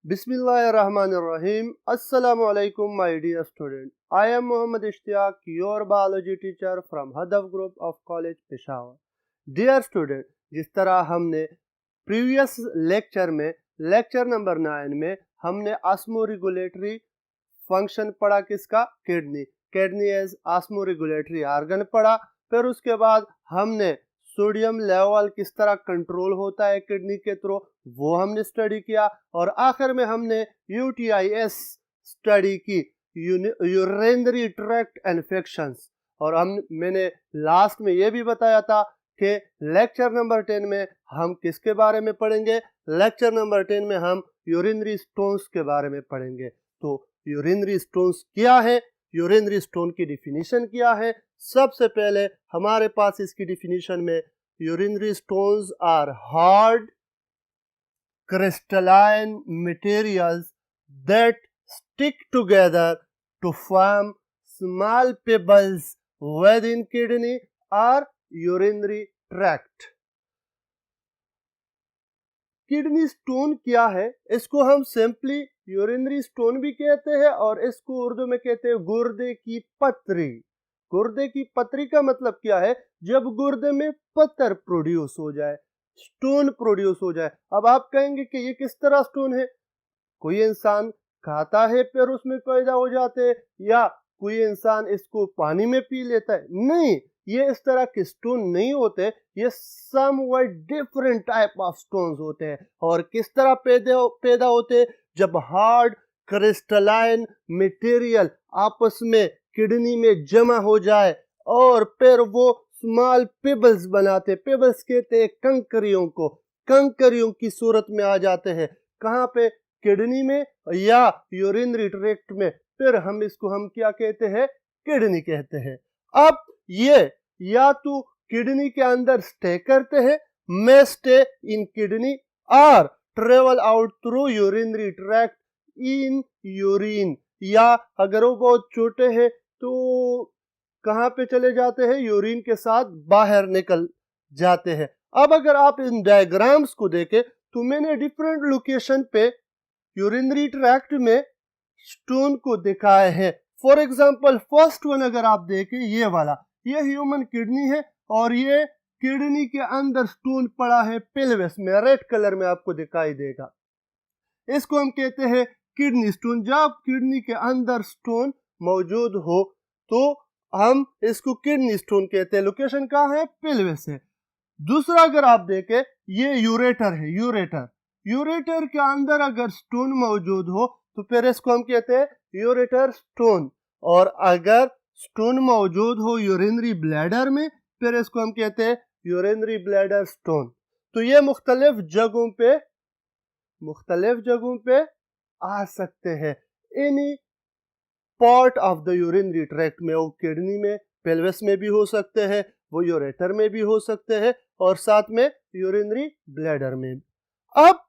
Bismillahirrahmanirrahim. Assalamu alaikum, my dear student. I am Muhammad Ishtiyaq, your biology teacher from Hadaf Group of College Peshawar. Dear student, जिस तरह हमने previous lecture में lecture number 9 में हमने ऑस्मोरेगुलेटरी function पढ़ा किसका, kidney as ऑस्मोरेगुलेटरी organ पढ़ा। फिर उसके बाद हमने सोडियम लेवल किस तरह कंट्रोल होता है किडनी के थ्रू वो हमने स्टडी किया, और आखिर में हमने यूटीआईएस स्टडी की, यूरिनरी ट्रैक्ट इन्फेक्शंस। और मैंने लास्ट में ये भी बताया था कि लेक्चर नंबर 10 में हम किसके बारे में पढ़ेंगे, लेक्चर नंबर 10 में हम यूरिनरी स्टोन्स के बारे में पढ़ेंगे। तो यूरिनरी स्टोन्स क्या है, यूरिनरी स्टोन की डिफिनीशन क्या है। सबसे पहले हमारे पास इसकी डिफिनीशन में urinary stones are hard crystalline materials that stick together to form small pebbles within kidney or urinary tract. Kidney stone क्या है, इसको हम सिंपली यूरिनरी स्टोन भी कहते हैं और इसको उर्दू में कहते हैं गुर्दे की पथरी। गुर्दे की पथरी का मतलब क्या है, जब गुर्दे में पत्थर प्रोड्यूस हो जाए, स्टोन प्रोड्यूस हो जाए। अब आप कहेंगे कि ये किस तरह स्टोन है, कोई इंसान खाता है फिर उसमें पैदा हो जाते हैं, या कोई इंसान इसको पानी में पी लेता है, नहीं, ये इस तरह के स्टोन नहीं होते, ये somewhat different type of stones होते हैं। और किस तरह पैदा होते हैं, जब हार्ड क्रिस्टलाइन मटेरियल आपस में किडनी में जमा हो जाए और फिर वो स्मॉल पेबल्स बनाते, पेबल्स कहते हैं कंकरियों को, कंकरियों की सूरत में आ जाते हैं। कहाँ पे, किडनी में या यूरिनरी ट्रैक्ट में, फिर हम इसको हम क्या कहते हैं, किडनी कहते हैं। अब ये या तो किडनी के अंदर स्टे करते हैं, मे स्टे इन किडनी, और travel out through urinary tract इन यूरिन, या अगर वो बहुत छोटे हैं तो कहां पे चले जाते हैं, यूरिन के साथ बाहर निकल जाते हैं। अब अगर आप इन डायग्राम्स को देखें तो मैंने डिफरेंट लोकेशन पे यूरिनरी ट्रैक्ट में स्टोन को दिखाए हैं। फॉर एग्जांपल फर्स्ट वन अगर आप देखें, ये वाला, ये ह्यूमन किडनी है और ये किडनी के अंदर स्टोन पड़ा है पेल्विस में, रेड कलर में आपको दिखाई देगा। इसको हम कहते हैं किडनी स्टोन। जब किडनी के अंदर स्टोन मौजूद हो तो हम इसको किडनी स्टोन कहते हैं। लोकेशन कहाँ है, पेल्विस है। दूसरा अगर आप देखें, ये यूरेटर है, यूरेटर के अंदर अगर स्टोन मौजूद हो तो फिर इसको हम कहते हैं यूरेटर स्टोन। और अगर स्टोन मौजूद हो यूरिनरी ब्लैडर में, फिर इसको हम कहते हैं यूरिनरी ब्लैडर स्टोन। तो ये मुख्तलिफ जगहों पे आ सकते हैं। Any part of the urinary tract में, वो किडनी में, पेल्विस में भी हो सकते हैं, वो यूरेटर में भी हो सकते हैं, और साथ में यूरिनरी ब्लैडर में। अब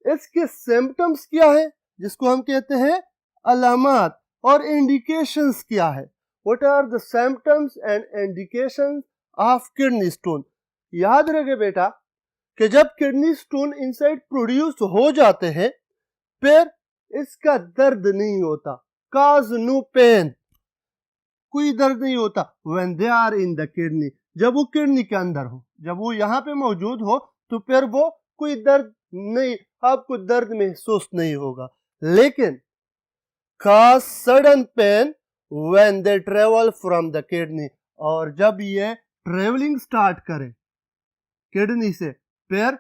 इसके सिम्टम्स क्या है, जिसको हम कहते हैं अलामात, और इंडिकेशंस क्या है, what are the symptoms and indications of kidney stone. याद रखे बेटा कि जब किडनी स्टोन इनसाइड प्रोड्यूस हो जाते हैं फिर इसका दर्द नहीं होता, काज नो पेन, कोई दर्द नहीं होता। When they are in the kidney, जब वो किडनी के अंदर हो, जब वो यहाँ पे मौजूद हो तो फिर वो कोई दर्द नहीं, आपको दर्द महसूस नहीं होगा। लेकिन cause sudden pain when they travel from the kidney, और जब ये ट्रेवलिंग स्टार्ट करे किडनी से, फिर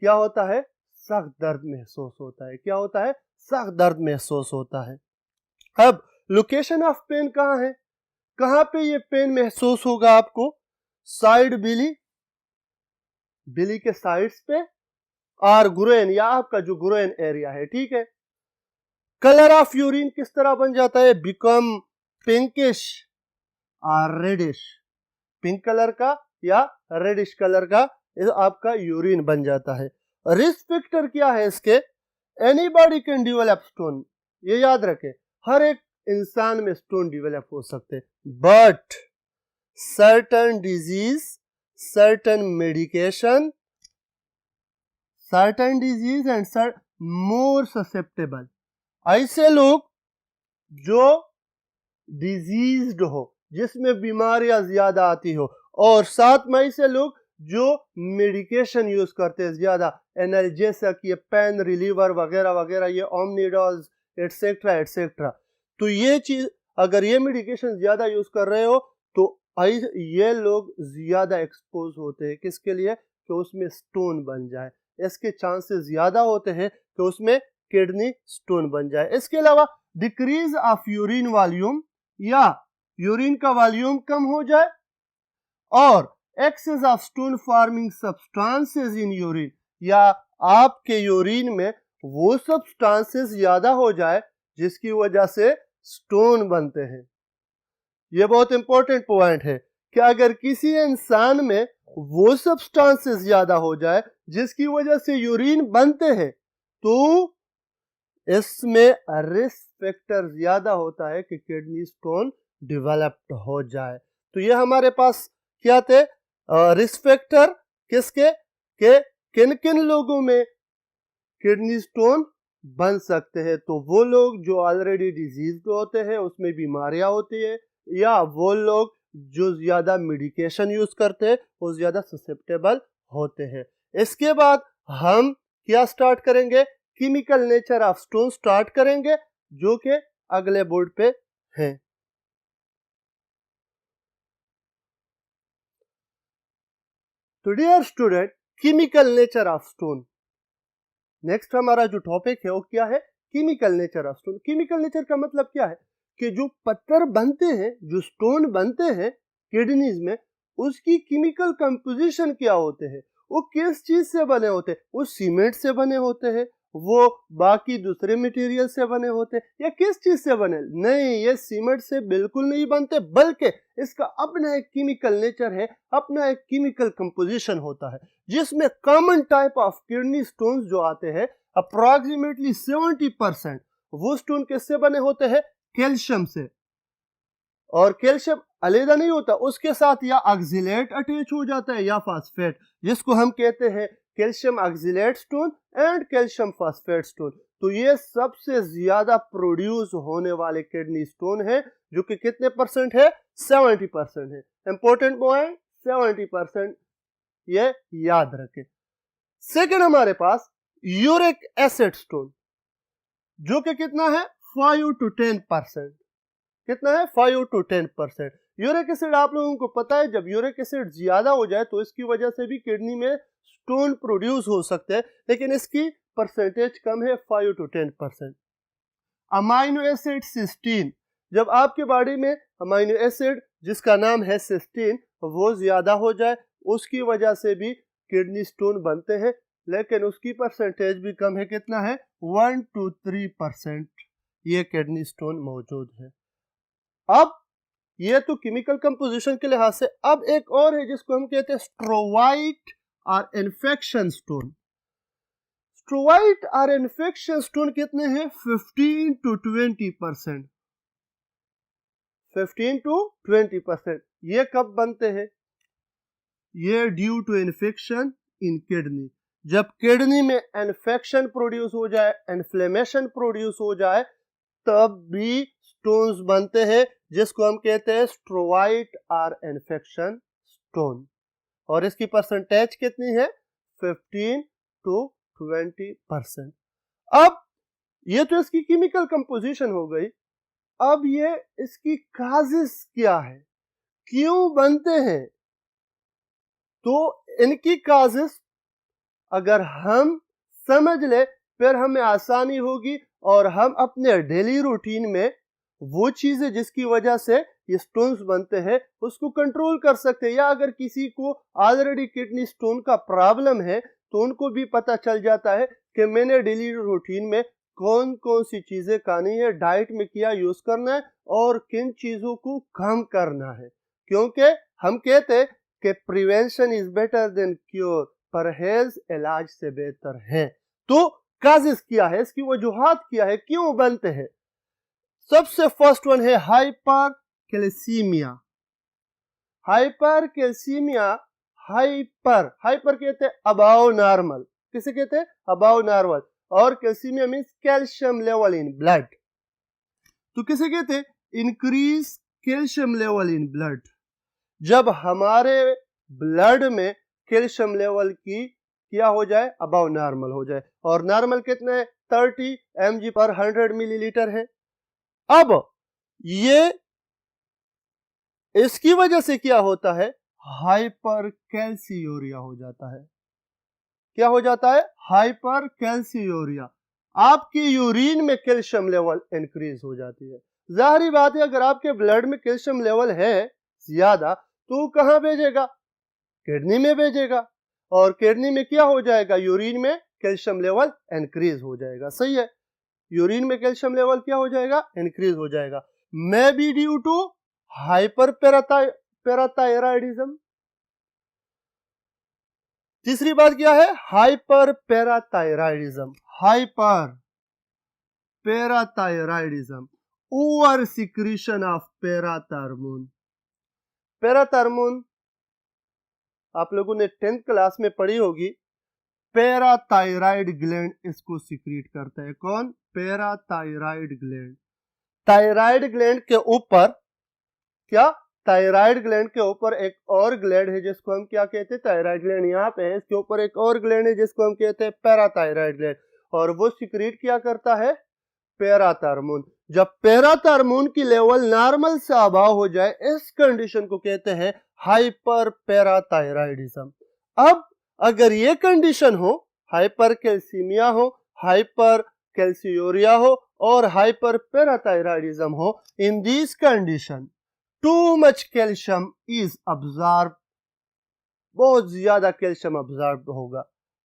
क्या होता है, सख्त दर्द महसूस होता है। क्या होता है, सख्त दर्द महसूस होता है। अब लोकेशन ऑफ पेन कहाँ है, कहाँ पे ये पेन महसूस होगा आपको, साइड बिली के साइड्स पे, और ग्रोइन, या आपका जो ग्रोइन एरिया है, ठीक है। कलर ऑफ यूरिन किस तरह बन जाता है, बिकम पिंकिश और रेडिश, पिंक कलर का या रेडिश कलर का आपका यूरिन बन जाता है। रिस्क फैक्टर क्या है इसके, एनीबॉडी कैन डेवलप स्टोन, ये याद रखें, हर एक इंसान में स्टोन डेवलप हो सकते हैं, but certain disease, certain medication, certain disease and more susceptible, ऐसे लोग जो डिजीज्ड हो, जिसमें बीमारियां ज्यादा आती हो, और साथ में ऐसे लोग जो मेडिकेशन यूज करते हैं ज्यादा, एनाल्जेसिक, ये पेन रिलीवर वगैरह वगैरह, ये ओमनिडॉल्स एटसेट्रा एटसेट्रा, तो ये चीज अगर ये मेडिकेशन ज्यादा यूज कर रहे हो तो ये लोग ज्यादा एक्सपोज होते हैं किसके लिए, कि उसमें स्टोन बन जाए, इसके चांसेस ज्यादा होते हैं कि उसमें किडनी स्टोन बन जाए। इसके अलावा डिक्रीज ऑफ यूरिन वॉल्यूम, या यूरिन का वॉल्यूम कम हो जाए, और excess of stone forming substances in urine, या आपके यूरिन में वो सब्सटेंसेस ज्यादा हो जाए जिसकी वजह से स्टोन बनते हैं। ये बहुत इंपॉर्टेंट पॉइंट है कि अगर किसी इंसान में वो सब्सटेंसेस ज्यादा हो जाए जिसकी वजह से यूरिन बनते हैं, तो इसमें रिस्क फैक्टर ज्यादा होता है कि किडनी स्टोन डेवलप्ड हो जाए। तो ये हमारे पास क्या थे रिस्क फैक्टर, किसके, के किन किन लोगों में किडनी स्टोन बन सकते हैं। तो वो लोग जो ऑलरेडी डिजीज होते हैं, उसमें बीमारियां होती है, या वो लोग जो ज्यादा मेडिकेशन यूज करते हैं वो ज्यादा ससेप्टेबल होते हैं। इसके बाद हम क्या स्टार्ट करेंगे, chemical nature of stone start करेंगे, जो कि अगले बोर्ड पे है। तो dear student, chemical nature of stone, next हमारा जो टॉपिक है वो क्या है, chemical nature of stone. Chemical nature का मतलब क्या है कि जो पत्थर बनते हैं, जो स्टोन बनते हैं किडनीज में, उसकी केमिकल कंपोजिशन क्या होते हैं, वो किस चीज से बने होते हैं, वो सीमेंट से बने होते हैं, वो बाकी दूसरे मटेरियल से बने होते हैं, या किस चीज से बने, नहीं, ये सीमेंट से बिल्कुल नहीं बनते, बल्कि इसका अपना एक केमिकल नेचर है, अपना एक केमिकल कंपोजिशन होता है, जिसमें common type of kidney stones जो आते हैं अप्रोक्सीमेटली 70% वो स्टोन किससे बने होते हैं, कैल्शियम से। और कैल्शियम अलग नहीं होता, उसके साथ या ऑक्सिलेट अटैच हो जाता है या फास्फेट, जिसको हम कहते हैं calcium oxalate stone and calcium phosphate stone. तो ये सबसे ज्यादा प्रोड्यूस होने वाले किडनी स्टोन है, जो कि कितने परसेंट है, 70% है। इंपॉर्टेंट पॉइंट 70%, ये याद रखें। सेकंड हमारे पास यूरिक एसिड स्टोन, जो कि कितना है 5 to 10%, कितना है 5 to 10%। यूरिक एसिड आप लोगों को पता है, जब यूरिक एसिड ज्यादा हो जाए तो इसकी वजह से भी किडनी में स्टोन प्रोड्यूस हो सकते हैं, लेकिन इसकी परसेंटेज कम है 5 to 10%। अमाइनो एसिड सिस्टीन, जब आपके बॉडी में अमाइनो एसिड जिसका नाम है सिस्टीन वो ज्यादा हो जाए, उसकी वजह से भी किडनी स्टोन बनते हैं, लेकिन उसकी परसेंटेज भी कम है, कितना है 1 to 3%, ये किडनी स्टोन मौजूद है। अब ये तो केमिकल कंपोजिशन के लिहाज से, अब एक और है जिसको हम कहते हैं स्ट्रोवाइट और इन्फेक्शन स्टोन। स्ट्रोवाइट और इन्फेक्शन स्टोन कितने हैं, 15 to 20%, 15 to 20%। ये कब बनते हैं, ये due to infection in kidney, जब किडनी में इन्फेक्शन प्रोड्यूस हो जाए, इन्फ्लेमेशन प्रोड्यूस हो जाए, तब भी स्टोन्स बनते हैं, जिसको हम कहते हैं स्ट्रोवाइट और इन्फेक्शन स्टोन। और इसकी परसेंटेज कितनी है, 15 to 20%। अब ये तो इसकी केमिकल कंपोजिशन हो गई, अब ये इसकी काजेस क्या है, क्यों बनते हैं। तो इनकी काजेस अगर हम समझ ले, फिर हमें आसानी होगी और हम अपने डेली रूटीन में वो चीजें जिसकी वजह से ये स्टोन्स बनते हैं उसको कंट्रोल कर सकते हैं। या अगर किसी को ऑलरेडी किडनी स्टोन का प्रॉब्लम है तो उनको भी पता चल जाता है कि मैंने डेली रूटीन में कौन कौन सी चीजें खानी है, डाइट में क्या यूज करना है और किन चीजों को कम करना है, क्योंकि हम कहते हैं कि prevention is better than cure, परहेज इलाज से बेहतर है। तो काजेस क्या है, इसकी वजूहात क्या है, क्यों बनते हैं। सबसे फर्स्ट वन है hyper calcaemia. Hyper calcaemia, hyper कहते हैं अबाव नॉर्मल, किसे कहते हैं अबाव नॉर्मल। और calcaemia means calcium level in blood. तो किसे कहते हैं? Increase calcium level in blood. जब हमारे ब्लड में कैल्शियम लेवल की क्या हो जाए? अबव नॉर्मल हो जाए। और नॉर्मल कितना है? 30 mg पर 100 मिलीलीटर है। अब ये इसकी वजह से क्या होता है? हाइपर कैल्सियूरिया हो जाता है। क्या हो जाता है? हाइपर कैल्सियूरिया। आपकी यूरिन में कैल्शियम लेवल इंक्रीज हो जाती है। जाहिर बात है, अगर आपके ब्लड में कैल्शियम लेवल है ज्यादा तो कहां भेजेगा? किडनी में भेजेगा। और किडनी में क्या हो जाएगा? यूरिन में कैल्शियम लेवल इंक्रीज हो जाएगा। सही है, यूरिन में कैल्शियम लेवल क्या हो जाएगा? इंक्रीज हो जाएगा। May be due to hyper parathyroidism. तीसरी बात क्या है? Hyper parathyroidism. Hyper parathyroidism, over secretion of parathormone. Parathormone आप लोगों ने 10th क्लास में पढ़ी होगी। पैराथायराइड ग्लैंड इसको सिक्रीट करता है। कौन? Parathyroid gland. थायराइड ग्लैंड के ऊपर क्या? थायराइड ग्लैंड के ऊपर एक और ग्लैंड है जिसको हम क्या कहते हैं? थायराइड ग्लैंड यहाँ पे है, इसके ऊपर एक और ग्लैंड है जिसको हम कहते हैं पैराथायराइड ग्लैंड। और वो सिक्रीट क्या करता है? पैराथार्मोन। जब पैराथार्मोन की लेवल नॉर्मल से अभाव हो जाए, इस कंडीशन को कहते हैं हाइपर पैराथायराइडिज्म। अब अगर ये कंडीशन हो, हाइपर कैल्सीमिया हो, हाइपर कैल्सियूरिया हो और हाइपर पैराथायराइडिज्म हो, in this condition too much calcium is absorb, बहुत ज्यादा कैल्शियम अब्जॉर्ब होगा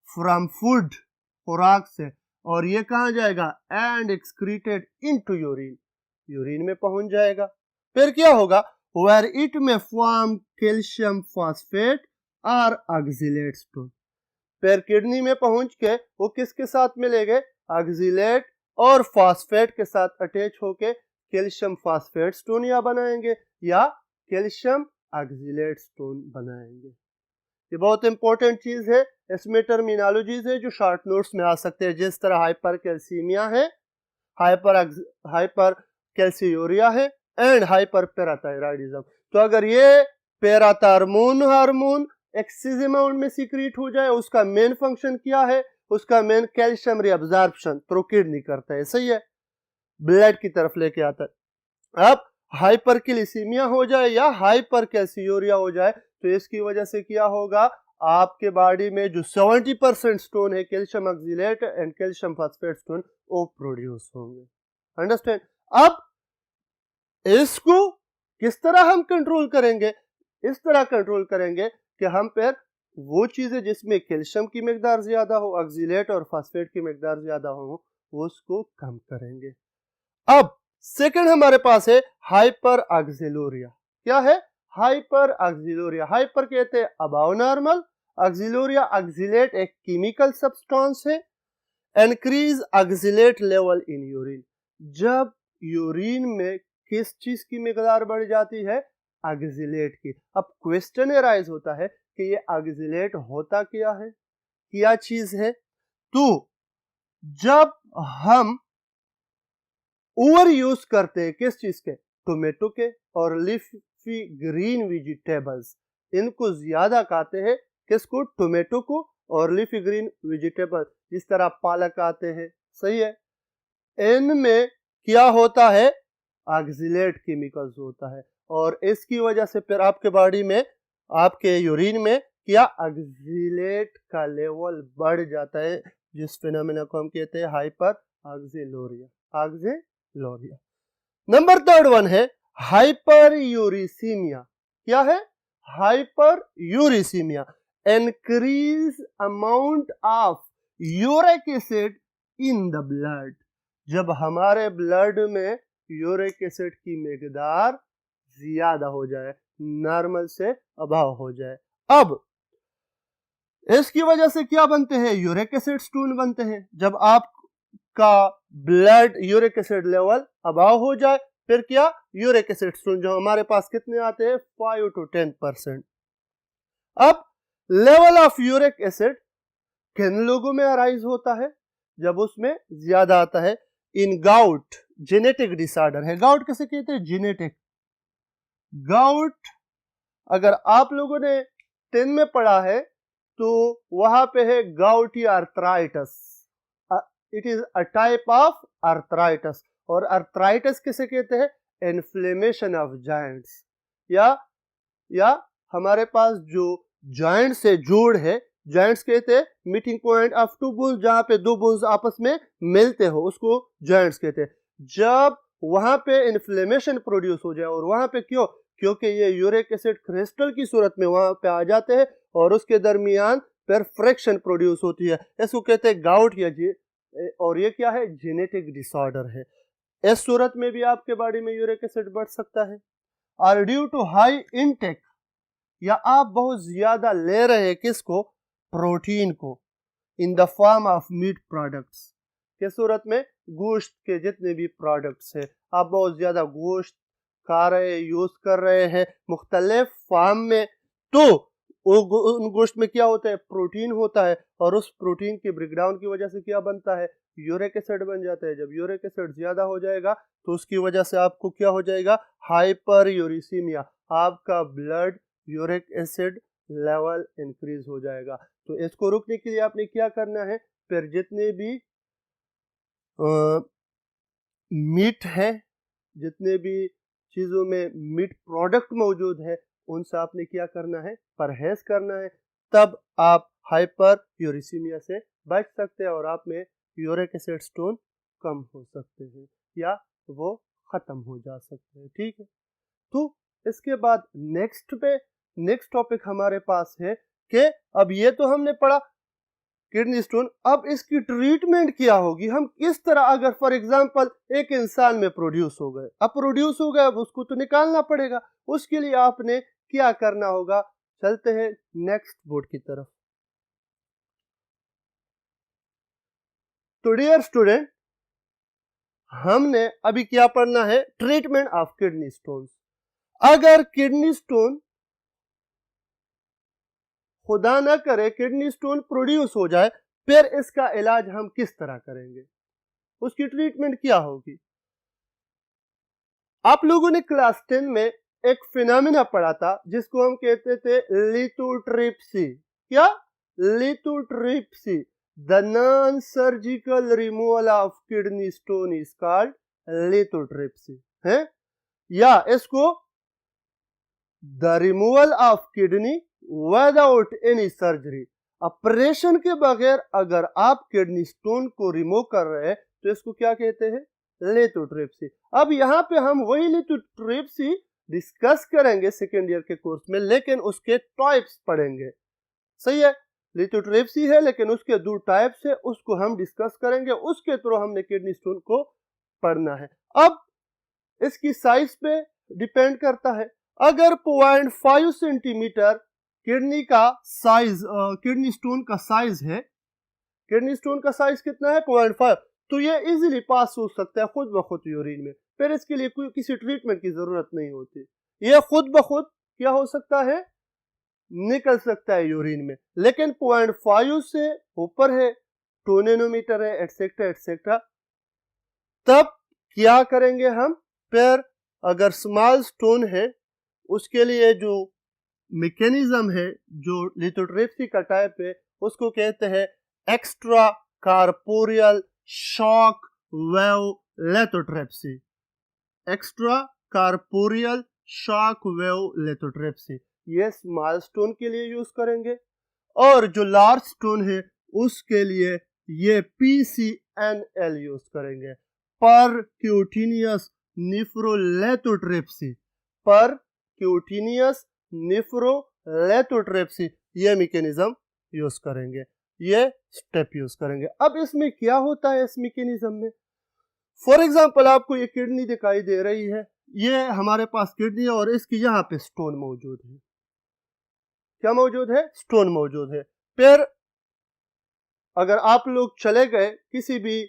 फ्रॉम फूड, खुराक से, और ये कहां जाएगा? And excreted into urine, urine में पहुंच जाएगा। फिर क्या होगा? वेयर इट में फॉर्म कैल्शियम फॉस्फेट और ऑक्सलेट स्टोन। फिर किडनी में पहुंच के वो किसके साथ मिलेंगे? ऑक्सलेट और फॉस्फेट के साथ अटैच होके कैल्शियम फॉस्फेट स्टोन या बनाएंगे या कैल्शियम ऑक्सलेट स्टोन बनाएंगे। ये बहुत इंपॉर्टेंट चीज है। इसमें टर्मिनोलॉजीज है जो शॉर्ट नोट्स में आ सकते हैं, जिस तरह हाइपर कैल्सीमिया है, हाइपर कैल्सियूरिया है एंड हाइपर पैराथायराइडिज्म। तो अगर ये पैराथार्मोन हार्मोन एक्सेसिव अमाउंट में सीक्रेट हो जाए, उसका मेन फंक्शन क्या है? उसका मेन कैल्शियम रिअब्जॉर्प्शन थ्रू किडनी करता है। सही है, ब्लड की तरफ लेके आता है। अब हाइपर कैल्सीमिया हो जाए या हाइपर कैल्सियूरिया हो जाए तो इसकी वजह से क्या होगा? आपके बॉडी में जो 70% स्टोन है, calcium oxalate and calcium phosphate stone, वो प्रोड्यूस होंगे। अंडरस्टैंड? अब इसको किस तरह हम कंट्रोल करेंगे? इस तरह कंट्रोल करेंगे कि हम फिर वो चीजें जिसमें कैल्शियम की मिकदार ज्यादा हो, ऑक्सलेट और फॉस्फेट की मिकदार ज्यादा हो, उसको कम करेंगे। अब सेकंड हमारे पास है हाइपर ऑक्सिलोरिया। क्या है? हाइपर ऑक्सिलोरिया। हाइपर कहते हैं अबाव नॉर्मल, ऑक्सिलोरिया ऑक्सिलेट एक केमिकल सब्सटेंस है। Increase oxalate level in urine. जब यूरिन में किस चीज की मिकदार बढ़ जाती है? ऑक्सिलेट की। अब क्वेश्चन अराइज होता है कि ये ऑक्सिलेट होता क्या है, क्या चीज है? तो जब हम ओवर यूज करते हैं किस चीज के? टोमेटो के और लीफी ग्रीन वेजिटेबल्स, इनको ज्यादा खाते हैं। किसको? टोमेटो को और लीफी ग्रीन वेजिटेबल, जिस तरह पालक आते हैं। सही है, इनमें क्या होता है? ऑक्सिलेट केमिकल्स होता है और इसकी वजह से फिर आपके बॉडी में, आपके यूरिन में क्या? ऑक्सिलेट का लेवल बढ़ जाता है, जिस फिनोमेना को हम कहते हैं हाइपर ऑक्सिलोरिया। ऑक्सिलोरिया। नंबर थर्ड वन है हाइपर यूरिसीमिया। क्या है? Hyper uricaemia. Increase amount of uric acid in the blood. जब हमारे ब्लड में यूरिक एसिड की मिकदार ज्यादा हो जाए, नॉर्मल से अभाव हो जाए, अब इसकी वजह से क्या बनते हैं? यूरिक एसिड स्टोन बनते हैं। जब आपका ब्लड यूरिक एसिड लेवल अभाव हो जाए, फिर क्या? यूरिक एसिड स्टोन जो हमारे पास कितने आते हैं? 5 to 10%। अब लेवल ऑफ यूरिक एसिड किन लोगों में अराइज होता है? जब उसमें ज्यादा आता है। इन गाउट जेनेटिक डिसऑर्डर है। गाउट किसे कहते हैं? जेनेटिक। गाउट अगर आप लोगों ने 10 में पढ़ा है तो वहां पे है gouty arthritis. It is a type of arthritis. और आर्थराइटिस किसे कहते हैं? Inflammation of joints. या हमारे पास जो जॉइंट्स है, जोड़ है, जॉइंट्स कहते हैं meeting point of two bones, जहां पे दो बोन्स आपस में मिलते हो उसको जॉइंट्स कहते हैं। जब वहां पे इन्फ्लेमेशन प्रोड्यूस हो जाए, और वहां पे क्योंकि ये यूरिक एसिड क्रिस्टल की सूरत में वहां पे आ जाते हैं और उसके दरमियान पर फ्रिक्शन प्रोड्यूस होती है, इसको कहते हैं गाउट और ये क्या है? जेनेटिक डिसऑर्डर है। इस सूरत में भी आपके बॉडी में यूरिक एसिड बढ़ सकता है। और ड्यू टू हाई इनटेक, या आप बहुत ज्यादा ले रहे हैं किसको? प्रोटीन को, in the form of meat products के सूरत में, गोश्त के जितने भी प्रोडक्ट्स है, आप बहुत ज्यादा गोश्त खा रहे हैं, यूज कर रहे हैं मुख्तलिफ फॉर्म में, तो उन गोश्त में क्या होता है? प्रोटीन होता है। और उस प्रोटीन के ब्रेकडाउन की वजह से क्या बनता है? यूरिक एसिड बन जाता है। जब यूरिक एसिड ज्यादा हो जाएगा तो उसकी वजह से आपको क्या हो जाएगा? Hyperuricemia. आपका blood uric acid level increase हो जाएगा। तो इसको रोकने के लिए आपने क्या करना है? फिर जितने भी मीट है, जितने भी चीजों में मीट प्रोडक्ट मौजूद है, उनसे आपने क्या करना है? परहेज करना है। तब आप हाइपर यूरिसीमिया से बच सकते हैं और आप में यूरिक एसिड स्टोन कम हो सकते हैं या वो खत्म हो जा सकते हैं। ठीक है। तो इसके बाद नेक्स्ट टॉपिक हमारे पास है कि अब ये तो हमने पढ़ा किडनी स्टोन, अब इसकी ट्रीटमेंट क्या होगी? हम किस तरह, अगर फॉर एग्जांपल एक इंसान में प्रोड्यूस हो गए, अब उसको तो निकालना पड़ेगा। उसके लिए आपने क्या करना होगा? चलते हैं नेक्स्ट बोर्ड की तरफ। तो डियर स्टूडेंट, हमने अभी क्या पढ़ना है? Treatment of kidney stone. अगर किडनी स्टोन, खुदा ना करे किडनी स्टोन प्रोड्यूस हो जाए, फिर इसका इलाज हम किस तरह करेंगे? उसकी ट्रीटमेंट क्या होगी? आप लोगों ने क्लास 10 में एक फिनोमेना पढ़ा था जिसको हम कहते थे लिथोट्रिप्सी। क्या? Lithotripsy. The non surgical removal of kidney stone is called lithotripsy है, या इसको the removal of kidney without any surgery. Operation के बगैर अगर आप किडनी स्टोन को रिमूव कर रहे हैं तो इसको क्या कहते हैं? लिथोट्रिप्सी। अब यहाँ पे हम वही लिथोट्रिप्सी डिस्कस करेंगे सेकेंड ईयर के कोर्स में, लेकिन उसके टाइप्स पढ़ेंगे। सही है, लिथोट्रिप्सी है लेकिन उसके दो टाइप्स है, उसको हम डिस्कस करेंगे। उसके थ्रू हमने किडनी स्टोन को पढ़ना है। अब इसकी साइज पे डिपेंड करता है। अगर 0.5 सेंटीमीटर किडनी स्टोन का साइज है, किडनी स्टोन का साइज कितना है? 0.5, तो ये इजीली पास हो सकता है खुद ब खुद यूरिन में। फिर इसके लिए कोई किसी ट्रीटमेंट की जरूरत नहीं होती, ये खुद ब खुद क्या हो सकता है? निकल सकता है यूरिन में। लेकिन 0.5 से ऊपर है, 2 नैनोमीटर है, एटसेट्रा एटसेट्रा, तब क्या करेंगे हम? फिर अगर स्मॉल स्टोन है, उसके लिए जो मैकेनिज्म है, जो लिथोट्रिप्सी का टाइप है, उसको कहते हैं extra corporeal shock wave lithotripsy. Extra corporeal shock wave lithotripsy, ये स्मॉल स्टोन के लिए यूज करेंगे। और जो लार्ज स्टोन है उसके लिए ये PCNL यूज करेंगे, परक्यूटेनियस नेफ्रोलिथोट्रिप्सी। परक्यूटेनियस नेफ्रोलिथोट्रिप्सी, ये मैकेनिज्म यूज करेंगे, ये स्टेप यूज करेंगे। अब इसमें क्या होता है इस मैकेनिज्म में? फॉर एग्जांपल आपको ये किडनी दिखाई दे रही है, ये हमारे पास किडनी है और इसकी यहाँ पे स्टोन मौजूद है। क्या मौजूद है? स्टोन मौजूद है। फिर अगर आप लोग चले गए किसी भी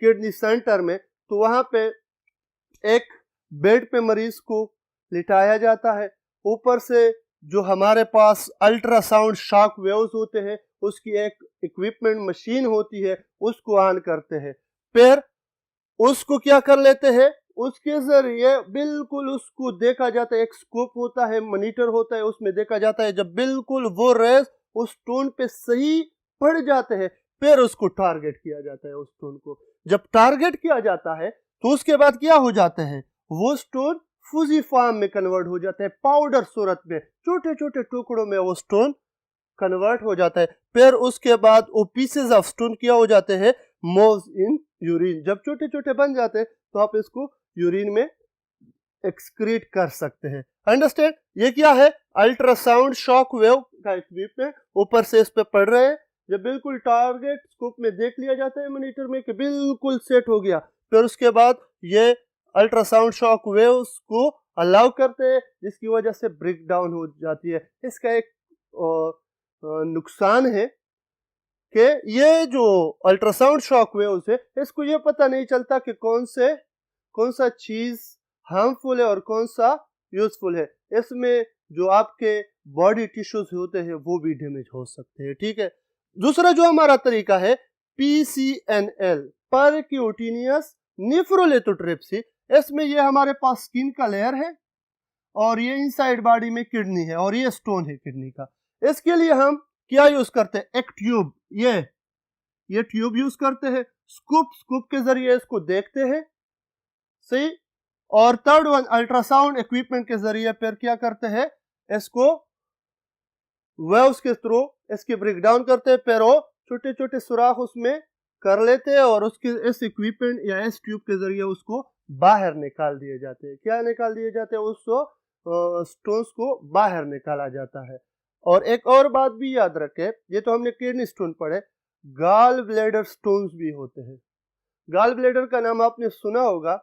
किडनी सेंटर में, तो वहां पे एक बेड पे मरीज को लिटाया जाता है, ऊपर से जो हमारे पास अल्ट्रासाउंड शॉक वेव्स होते हैं उसकी एक इक्विपमेंट मशीन होती है, उसको ऑन करते हैं, फिर उसको क्या कर लेते हैं, उसके जरिए बिल्कुल उसको देखा जाता है, एक स्कोप होता है, मॉनिटर होता है, उसमें देखा जाता है, जब बिल्कुल वो रेस उस स्टोन पे सही पड़ जाते हैं, फिर उसको टारगेट किया जाता है। उस स्टोन को जब टारगेट किया जाता है तो उसके बाद क्या हो जाता है, वो स्टोन फूजी फॉर्म में कन्वर्ट हो जाता है, पाउडर सूरत में, छोटे छोटे टुकड़ों में वो स्टोन कन्वर्ट हो जाता है। फिर उसके बाद वो पीसेस ऑफ स्टोन क्या हो जाते हैं, मूव्स इन यूरिन। जब छोटे छोटे बन जाते हैं तो आप इसको यूरिन में एक्सक्रीट कर सकते हैं। अंडरस्टैंड? ये क्या है, अल्ट्रासाउंड शॉक वेव का इक्विपमेंट ऊपर से इस पे पड़ रहे हैं, जब बिल्कुल टारगेट स्कोप में देख लिया जाता है मॉनिटर में कि बिल्कुल सेट हो गया, फिर उसके बाद ये अल्ट्रासाउंड शॉक वेव्स को अलाउ करते हैं, जिसकी वजह से ब्रेक डाउन हो जाती है। इसका एक नुकसान है कि ये जो अल्ट्रासाउंड शॉक वेव्स है, इसको ये पता नहीं चलता कि कौन सा चीज हार्मफुल है और कौन सा यूजफुल है। इसमें जो आपके बॉडी टिश्यूज होते हैं वो भी डैमेज हो सकते हैं। ठीक है, दूसरा जो हमारा तरीका है PCNL, परक्यूटेनियस नेफ्रोलिथोट्रिप्सी। इसमें ये हमारे पास स्किन का लेयर है और ये इनसाइड बॉडी में किडनी है और ये स्टोन है किडनी का। इसके लिए हम क्या यूज करते हैं, एक ट्यूब, ये ट्यूब यूज करते हैं, स्कूप के जरिए इसको देखते हैं, सही। और थर्ड वन, अल्ट्रासाउंड इक्विपमेंट के जरिए फिर क्या करते हैं, इसको वेव्स के थ्रू इसकी ब्रेक डाउन करते हैं, फिर वो छोटे छोटे सुराख उसमें कर लेते हैं और उसके इस इक्विपमेंट या इस ट्यूब के जरिए उसको बाहर निकाल दिए जाते हैं। क्या निकाल दिए जाते हैं, उसको स्टोन्स को बाहर निकाला जाता है। और एक और बात भी याद रखें, ये तो हमने किडनी स्टोन पढ़े, गॉल ब्लैडर स्टोन्स भी होते हैं। गॉल ब्लैडर का नाम आपने सुना होगा,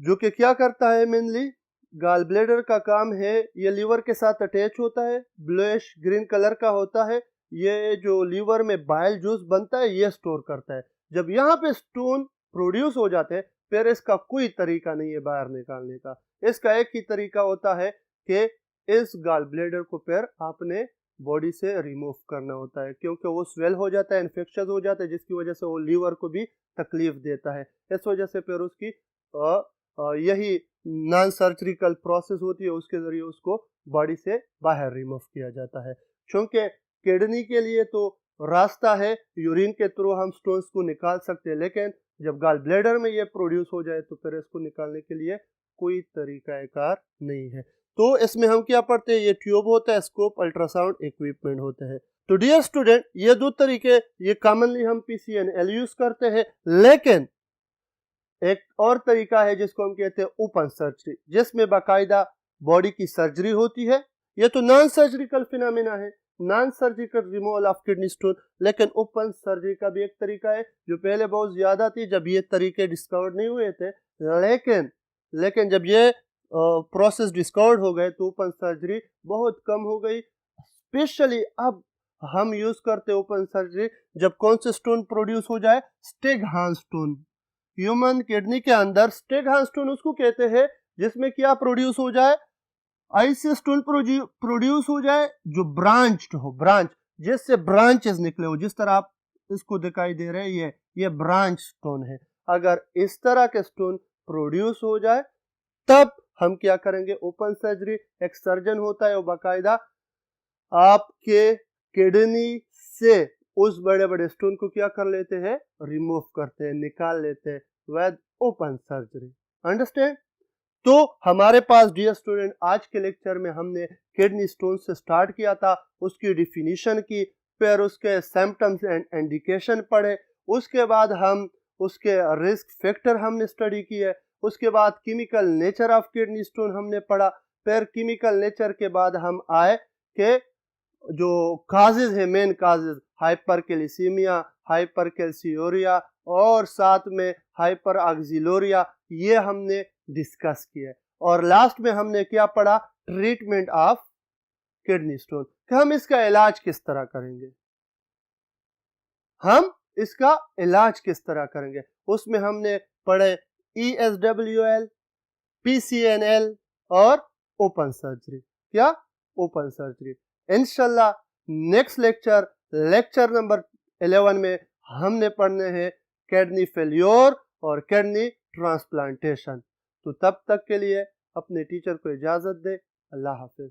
जो कि क्या करता है, मेनली गॉल ब्लैडर का काम है, ये लीवर के साथ अटैच होता है, ब्लैश ग्रीन कलर का होता है। ये जो लीवर में बाइल जूस बनता है ये स्टोर करता है। जब यहाँ पे स्टोन प्रोड्यूस हो जाते हैं, फिर इसका कोई तरीका नहीं है बाहर निकालने का। इसका एक ही तरीका होता है कि इस गॉल ब्लैडर को फिर आपने बॉडी से रिमूव करना होता है, क्योंकि वो स्वेल हो जाता है, इन्फेक्शन हो जाता है, जिसकी वजह से वो लीवर को भी तकलीफ देता है। इस वजह से फिर उसकी यही नॉन सर्जिकल प्रोसेस होती है, उसके जरिए उसको बॉडी से बाहर रिमूव किया जाता है। क्योंकि किडनी के लिए तो रास्ता है, यूरिन के थ्रू हम स्टोन्स को निकाल सकते हैं, लेकिन जब गॉल ब्लैडर में ये प्रोड्यूस हो जाए तो फिर इसको निकालने के लिए कोई तरीकाकार नहीं है। तो इसमें हम क्या पढ़ते हैं, ये ट्यूब होता है, स्कोप, अल्ट्रासाउंड इक्विपमेंट होते हैं। तो डियर स्टूडेंट, ये दो तरीके ये कॉमनली हम PCNL यूज करते हैं, लेकिन एक और तरीका है जिसको हम कहते हैं ओपन सर्जरी, जिसमें बाकायदा बॉडी की सर्जरी होती है। ये तो नॉन सर्जिकल फिनोमेना है, non surgical removal of kidney stone. लेकिन ओपन सर्जरी का भी एक तरीका है, जो पहले बहुत ज्यादा थी जब ये तरीके डिस्कवर्ड नहीं हुए थे, लेकिन जब ये प्रोसेस डिस्कवर्ड हो गए तो ओपन सर्जरी बहुत कम हो गई। स्पेशली अब हम यूज करते हैं ओपन सर्जरी जब कौन से स्टोन प्रोड्यूस हो जाए, स्टेगहार्न स्टोन। ह्यूमन किडनी के अंदर स्टेगहार्न स्टोन उसको कहते हैं जिसमें क्या प्रोड्यूस हो जाए, ऐसे स्टोन प्रोड्यूस हो जाए जो ब्रांच्ड हो, जिससे ब्रांचेस निकले हो, जिस तरह आप इसको दिखाई दे रहे हैं, ये ब्रांच स्टोन है। अगर इस तरह के स्टोन प्रोड्यूस हो जाए तब हम क्या करेंगे, ओपन सर्जरी। एक सर्जन होता है, वो बाकायदा आपके किडनी से उस बड़े बड़े स्टोन को क्या कर लेते हैं, रिमूव करते हैं, निकाल लेते हैं विद ओपन सर्जरी। अंडरस्टैंड? तो हमारे पास डियर स्टूडेंट आज के लेक्चर में हमने किडनी स्टोन से स्टार्ट किया था, उसकी डिफिनीशन की, फिर उसके सिम्टम्स एंड इंडिकेशन पढ़े, उसके बाद हम उसके रिस्क फैक्टर हमने स्टडी किए, उसके बाद chemical nature of kidney stone हमने पढ़ा, फिर केमिकल नेचर के बाद हम आए कि जो काजेज है, मेन काजेज, हाइपरकैल्सीमिया, हाइपरकैल्सियूरिया और साथ में हाइपर ऑक्सिलोरिया, ये हमने डिस्कस किया। और लास्ट में हमने क्या पढ़ा, ट्रीटमेंट ऑफ किडनी स्टोन, कि हम इसका इलाज किस तरह करेंगे, उसमें हमने पढ़े ESWL, PCNL और ओपन सर्जरी। क्या? Open surgery. इंशाल्लाह नेक्स्ट लेक्चर नंबर 11 में हमने पढ़ने हैं किडनी फेल्योर और किडनी ट्रांसप्लांटेशन। तो तब तक के लिए अपने टीचर को इजाजत दे। अल्लाह हाफिज।